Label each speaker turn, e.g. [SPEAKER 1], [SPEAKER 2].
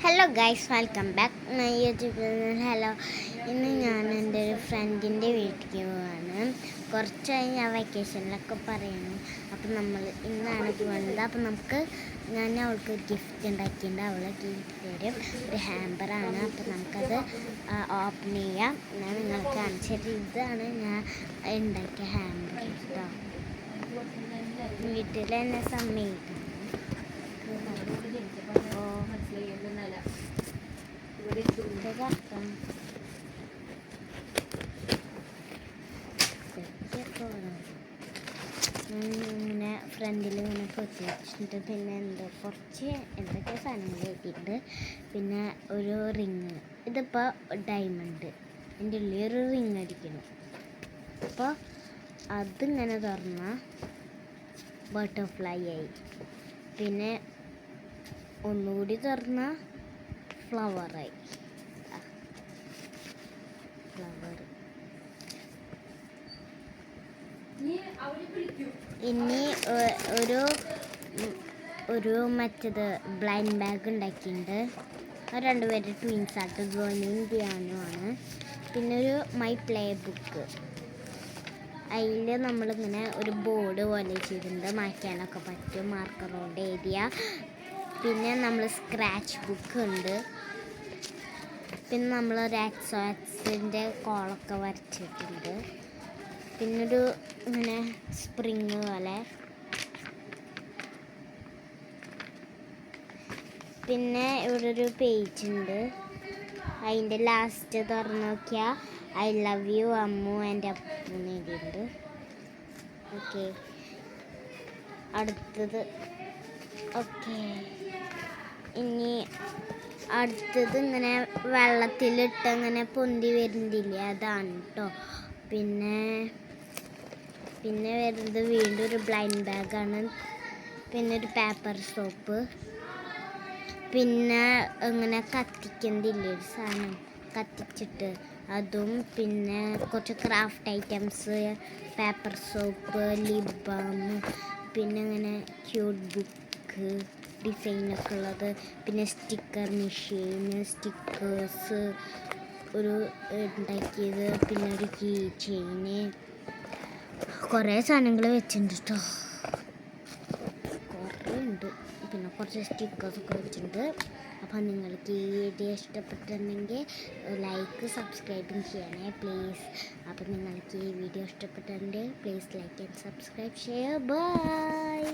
[SPEAKER 1] Hello guys, welcome back my YouTube channel. Hello, ഇന്ന് ഞാൻ എൻ്റെ ഒരു ഫ്രണ്ടിൻ്റെ വീട്ടിലേക്ക് പോവാണ്. കുറച്ചായി ഞാൻ വെക്കേഷനിലൊക്കെ പറയുന്നു. അപ്പം നമ്മൾ ഇന്നാണ് പോകുന്നത്. അപ്പം ഞാൻ അവൾക്ക് ഒരു ഗിഫ്റ്റ് ഉണ്ടാക്കിയിട്ടുണ്ട്. അവളെ ഗിഫ്റ്റ് തരും ഒരു ഹാമ്പറാണ്. അപ്പം നമുക്കത് ഓപ്പൺ ചെയ്യാം. ഞാൻ നിങ്ങൾക്ക് കാണിച്ചത് ഇതാണ് ഞാൻ ഉണ്ടാക്കിയ ഹാമ്പർ കേട്ടോ. വീട്ടിൽ തന്നെ സമ്മതിക്കും. ഇങ്ങനെ ഫ്രണ്ടിൽ ഇങ്ങനെ പൊത്തി വെച്ചിട്ടുണ്ട്. പിന്നെ എന്തൊക്കെ സാധനങ്ങൾ എഴുതിയിട്ടുണ്ട്. പിന്നെ ഒരു റിങ്, ഇതിപ്പോൾ ഡയമണ്ട്, എൻ്റെ ഉള്ളിൽ ഒരു റിങ് അടിക്കണം. അപ്പോൾ അതിങ്ങനെ തുറന്ന ബട്ടർഫ്ലൈ ആയി. പിന്നെ ഒന്നുകൂടി തുറന്ന ഫ്ലവറായി. ഫ്ലവർ ഇനി ഒരു മറ്റേത് ബ്ലൈൻഡ് ബാഗ് ഉണ്ടാക്കിയിട്ടുണ്ട്. അത് രണ്ടുപേരുടെ ട്വിൻസ് ആയിട്ട് ഗോനിയും ഡിയാനും ആണ്. പിന്നെ ഒരു മൈ പ്ലേ ബുക്ക്, അതിൽ നമ്മളിങ്ങനെ ഒരു ബോർഡ് പോലെ ചെയ്തിട്ടുണ്ട്, മായ്ക്കാനൊക്കെ പറ്റും, മാർക്കർ കൊണ്ട് എഴുതിയ. പിന്നെ നമ്മൾ സ്ക്രാച്ച് ബുക്ക് ഉണ്ട്. പിന്നെ നമ്മളൊരു എക്സോക്സിൻ്റെ കോളൊക്കെ വരച്ചിട്ടുണ്ട്. പിന്നൊരു ഇങ്ങനെ സ്പ്രിങ് പോലെ. പിന്നെ ഇവിടെ ഒരു പേജ് ഉണ്ട്. അതിൻ്റെ ലാസ്റ്റ് തുറന്ന് നോക്കിയാൽ ഐ ലവ് യു അമ്മു എൻ്റെ അപ്പു എഴുതിയിട്ടുണ്ട്. ഓക്കെ, അടുത്തത് ഇനി അടുത്തത് ഇങ്ങനെ വെള്ളത്തിലിട്ട് ഇങ്ങനെ പൊന്തി വരുന്നില്ലേ, അതാണ് കേട്ടോ. പിന്നെ വരുന്നത് വീണ്ടും ഒരു ബ്ലൈൻഡ് ബാഗാണ്. പിന്നെ ഒരു പേപ്പർ സോപ്പ്. പിന്നെ ഇങ്ങനെ കത്തിക്കുന്നില്ലേ ഒരു സാധനം, കത്തിച്ചിട്ട് അതും. പിന്നെ കുറച്ച് craft items, paper soap, lip balm, പിന്നെ ഇങ്ങനെ ക്യൂട്ട് ബുക്ക് ഡിസൈനൊക്കെ ഉള്ളത്. പിന്നെ സ്റ്റിക്കർ മെഷീൻ, സ്റ്റിക്കേഴ്സ് ഒരു ഉണ്ടാക്കിയത്. പിന്നെ ഒരു കീ ചെയിന്, കുറേ സാധനങ്ങൾ വെച്ചിട്ടുണ്ട് കേട്ടോ, കുറേ ഉണ്ട്. പിന്നെ കുറച്ച് സ്റ്റിക്കേഴ്സൊക്കെ വെച്ചിട്ടുണ്ട്. അപ്പം നിങ്ങൾക്ക് ഈ വീഡിയോ ഇഷ്ടപ്പെട്ടിട്ടുണ്ടെങ്കിൽ ലൈക്ക് സബ്സ്ക്രൈബും ചെയ്യണേ പ്ലീസ്. അപ്പം നിങ്ങൾക്ക് ഈ വീഡിയോ ഇഷ്ടപ്പെട്ടിട്ടുണ്ടെങ്കിൽ പ്ലീസ് ലൈക്ക് ആൻഡ് സബ്സ്ക്രൈബ് ചെയ്യുക. ബൈ.